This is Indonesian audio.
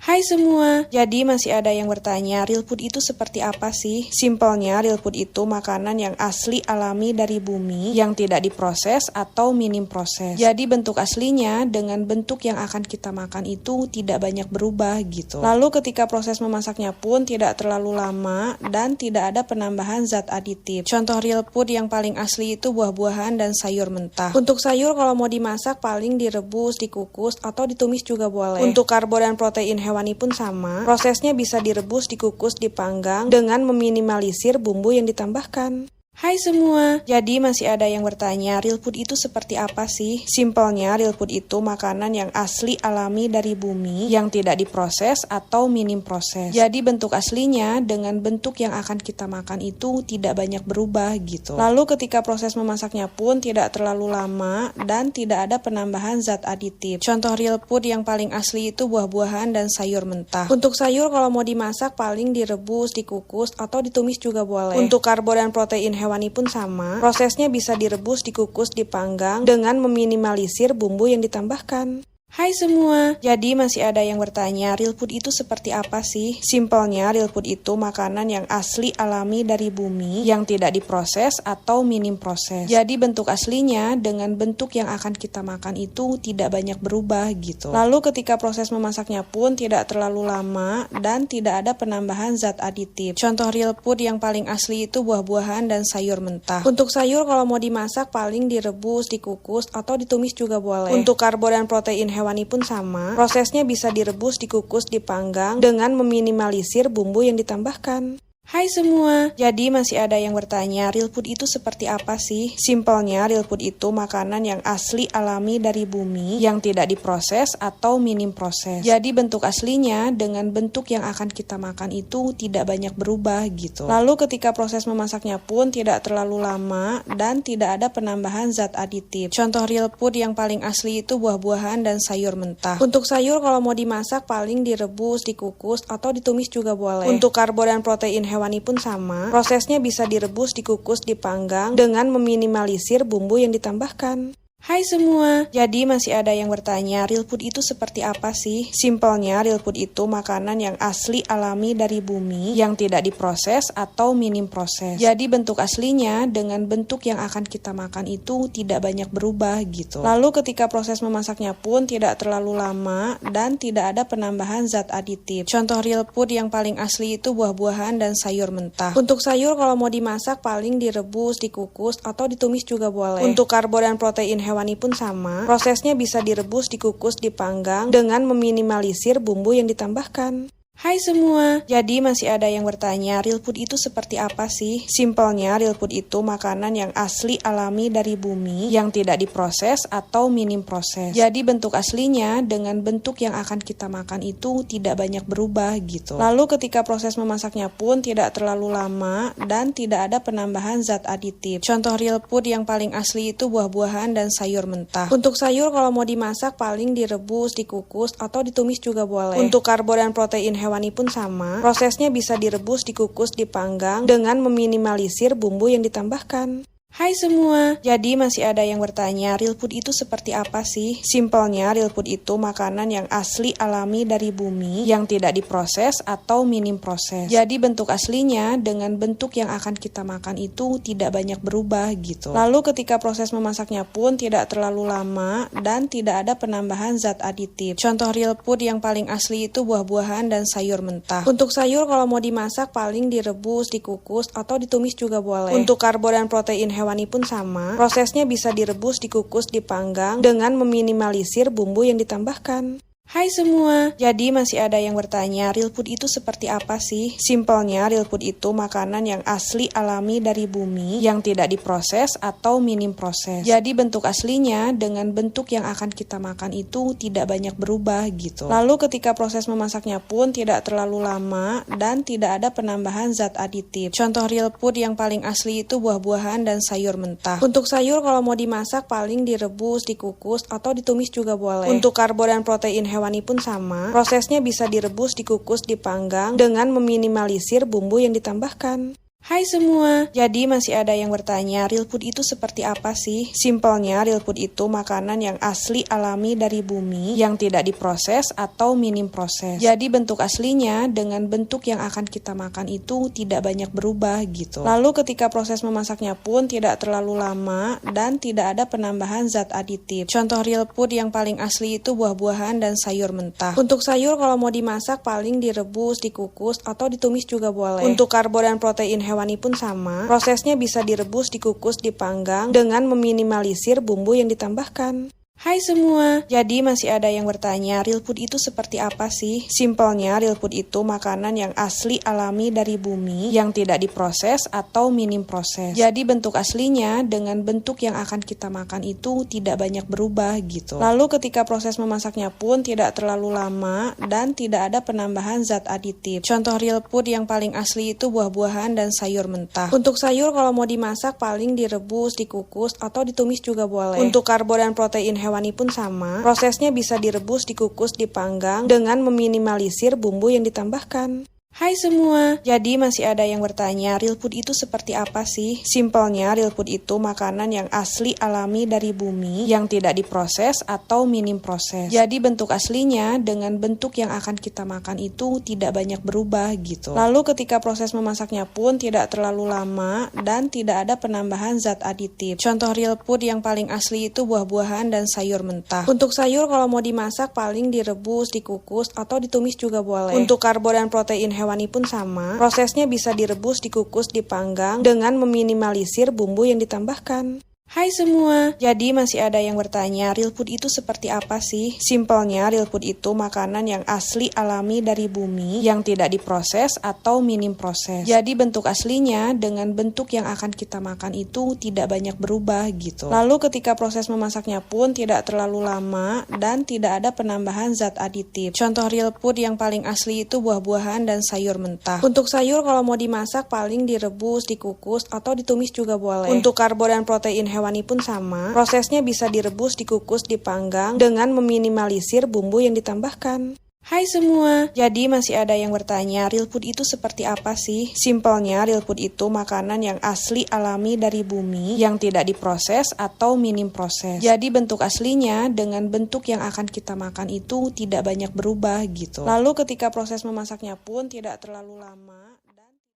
Hai semua, jadi masih ada yang bertanya, real food itu seperti apa sih? Simpelnya, real food itu makanan yang asli alami dari bumi, yang tidak diproses atau minim proses. Jadi bentuk aslinya dengan bentuk yang akan kita makan itu tidak banyak berubah gitu. Lalu ketika proses memasaknya pun tidak terlalu lama dan tidak ada penambahan zat aditif. Contoh real food yang paling asli itu buah-buahan dan sayur mentah. Untuk sayur kalau mau dimasak paling direbus, dikukus, atau ditumis juga boleh. Untuk karbo dan protein hewani pun sama, prosesnya bisa direbus, dikukus, dipanggang dengan meminimalisir bumbu yang ditambahkan. Hai semua, jadi masih ada yang bertanya, real food itu seperti apa sih? Simpelnya, real food itu makanan yang asli alami dari bumi, yang tidak diproses atau minim proses. Jadi bentuk aslinya dengan bentuk yang akan kita makan itu tidak banyak berubah gitu. Lalu ketika proses memasaknya pun tidak terlalu lama dan tidak ada penambahan zat aditif. Contoh real food yang paling asli itu buah-buahan dan sayur mentah. Untuk sayur kalau mau dimasak paling direbus, dikukus, atau ditumis juga boleh. Untuk karbo dan protein hewani pun sama, prosesnya bisa direbus, dikukus, dipanggang dengan meminimalisir bumbu yang ditambahkan. Hai semua, jadi masih ada yang bertanya, real food itu seperti apa sih? Simpelnya, real food itu makanan yang asli alami dari bumi, yang tidak diproses atau minim proses. Jadi bentuk aslinya dengan bentuk yang akan kita makan itu tidak banyak berubah gitu. Lalu ketika proses memasaknya pun tidak terlalu lama dan tidak ada penambahan zat aditif. Contoh real food yang paling asli itu buah-buahan dan sayur mentah. Untuk sayur kalau mau dimasak paling direbus, dikukus, atau ditumis juga boleh. Untuk karbo dan protein hewani pun sama, prosesnya bisa direbus, dikukus, dipanggang dengan meminimalisir bumbu yang ditambahkan. Hai semua, jadi masih ada yang bertanya, real food itu seperti apa sih? Simpelnya, real food itu makanan yang asli alami dari bumi, yang tidak diproses atau minim proses. Jadi bentuk aslinya dengan bentuk yang akan kita makan itu tidak banyak berubah gitu. Lalu ketika proses memasaknya pun tidak terlalu lama dan tidak ada penambahan zat aditif. Contoh real food yang paling asli itu buah-buahan dan sayur mentah. Untuk sayur kalau mau dimasak paling direbus, dikukus, atau ditumis juga boleh. Untuk karbo dan protein hewani pun sama, prosesnya bisa direbus, dikukus, dipanggang dengan meminimalisir bumbu yang ditambahkan. Hai semua, jadi masih ada yang bertanya, real food itu seperti apa sih? Simpelnya, real food itu makanan yang asli alami dari bumi, yang tidak diproses atau minim proses. Jadi bentuk aslinya dengan bentuk yang akan kita makan itu tidak banyak berubah gitu. Lalu ketika proses memasaknya pun tidak terlalu lama dan tidak ada penambahan zat aditif. Contoh real food yang paling asli itu buah-buahan dan sayur mentah. Untuk sayur kalau mau dimasak paling direbus, dikukus, atau ditumis juga boleh. Untuk karbo dan protein hewani pun sama, prosesnya bisa direbus, dikukus, dipanggang dengan meminimalisir bumbu yang ditambahkan. Hai semua, jadi masih ada yang bertanya, real food itu seperti apa sih? Simpelnya, real food itu makanan yang asli alami dari bumi, yang tidak diproses atau minim proses. Jadi bentuk aslinya dengan bentuk yang akan kita makan itu tidak banyak berubah gitu. Lalu ketika proses memasaknya pun tidak terlalu lama dan tidak ada penambahan zat aditif. Contoh real food yang paling asli itu buah-buahan dan sayur mentah. Untuk sayur kalau mau dimasak paling direbus, dikukus, atau ditumis juga boleh. Untuk karbo dan protein hewani pun sama, prosesnya bisa direbus, dikukus, dipanggang dengan meminimalisir bumbu yang ditambahkan. Hai semua, jadi masih ada yang bertanya, real food itu seperti apa sih? Simpelnya, real food itu makanan yang asli alami dari bumi, yang tidak diproses atau minim proses. Jadi bentuk aslinya dengan bentuk yang akan kita makan itu tidak banyak berubah gitu. Lalu ketika proses memasaknya pun tidak terlalu lama dan tidak ada penambahan zat aditif. Contoh real food yang paling asli itu buah-buahan dan sayur mentah. Untuk sayur kalau mau dimasak paling direbus, dikukus, atau ditumis juga boleh. Untuk karbo dan protein hewani pun sama, prosesnya bisa direbus, dikukus, dipanggang dengan meminimalisir bumbu yang ditambahkan. Hai semua, jadi masih ada yang bertanya, real food itu seperti apa sih? Simpelnya, real food itu makanan yang asli alami dari bumi, yang tidak diproses atau minim proses. Jadi bentuk aslinya dengan bentuk yang akan kita makan itu tidak banyak berubah gitu. Lalu ketika proses memasaknya pun tidak terlalu lama dan tidak ada penambahan zat aditif. Contoh real food yang paling asli itu buah-buahan dan sayur mentah. Untuk sayur kalau mau dimasak paling direbus, dikukus, atau ditumis juga boleh. Untuk karbo dan protein hewani pun sama, prosesnya bisa direbus, dikukus, dipanggang dengan meminimalisir bumbu yang ditambahkan. Hai semua, jadi masih ada yang bertanya, real food itu seperti apa sih? Simpelnya, real food itu makanan yang asli alami dari bumi, yang tidak diproses atau minim proses. Jadi bentuk aslinya dengan bentuk yang akan kita makan itu tidak banyak berubah gitu. Lalu ketika proses memasaknya pun tidak terlalu lama dan tidak ada penambahan zat aditif. Contoh real food yang paling asli itu buah-buahan dan sayur mentah. Untuk sayur kalau mau dimasak paling direbus, dikukus, atau ditumis juga boleh. Untuk karbo dan protein hewani pun sama, prosesnya bisa direbus, dikukus, dipanggang dengan meminimalisir bumbu yang ditambahkan. Hai semua, jadi masih ada yang bertanya, real food itu seperti apa sih? Simpelnya, real food itu makanan yang asli alami dari bumi, yang tidak diproses atau minim proses. Jadi bentuk aslinya dengan bentuk yang akan kita makan itu tidak banyak berubah gitu. Lalu ketika proses memasaknya pun tidak terlalu lama dan tidak ada penambahan zat aditif. Contoh real food yang paling asli itu buah-buahan dan sayur mentah. Untuk sayur kalau mau dimasak paling direbus, dikukus, atau ditumis juga boleh. Untuk karbo dan protein hewani pun sama, prosesnya bisa direbus, dikukus, dipanggang dengan meminimalisir bumbu yang ditambahkan. Hai semua, jadi masih ada yang bertanya, real food itu seperti apa sih? Simpelnya, real food itu makanan yang asli alami dari bumi, yang tidak diproses atau minim proses. Jadi bentuk aslinya dengan bentuk yang akan kita makan itu tidak banyak berubah gitu. Lalu ketika proses memasaknya pun tidak terlalu lama dan tidak ada penambahan zat aditif. Contoh real food yang paling asli itu buah-buahan dan sayur mentah. Untuk sayur kalau mau dimasak paling direbus, dikukus, atau ditumis juga boleh. Untuk karbo dan protein hewani pun sama, prosesnya bisa direbus, dikukus, dipanggang dengan meminimalisir bumbu yang ditambahkan. Hai semua, jadi masih ada yang bertanya, real food itu seperti apa sih? Simpelnya, real food itu makanan yang asli alami dari bumi, yang tidak diproses atau minim proses. Jadi bentuk aslinya dengan bentuk yang akan kita makan itu tidak banyak berubah gitu. Lalu ketika proses memasaknya pun tidak terlalu lama dan tidak ada penambahan zat aditif. Contoh real food yang paling asli itu buah-buahan dan sayur mentah. Untuk sayur kalau mau dimasak paling direbus, dikukus, atau ditumis juga boleh. Untuk karbo dan protein hewani pun sama, prosesnya bisa direbus, dikukus, dipanggang dengan meminimalisir bumbu yang ditambahkan. Hai semua, jadi masih ada yang bertanya, real food itu seperti apa sih? Simpelnya, real food itu makanan yang asli alami dari bumi, yang tidak diproses atau minim proses. Jadi bentuk aslinya dengan bentuk yang akan kita makan itu tidak banyak berubah gitu. Lalu ketika proses memasaknya pun tidak terlalu lama.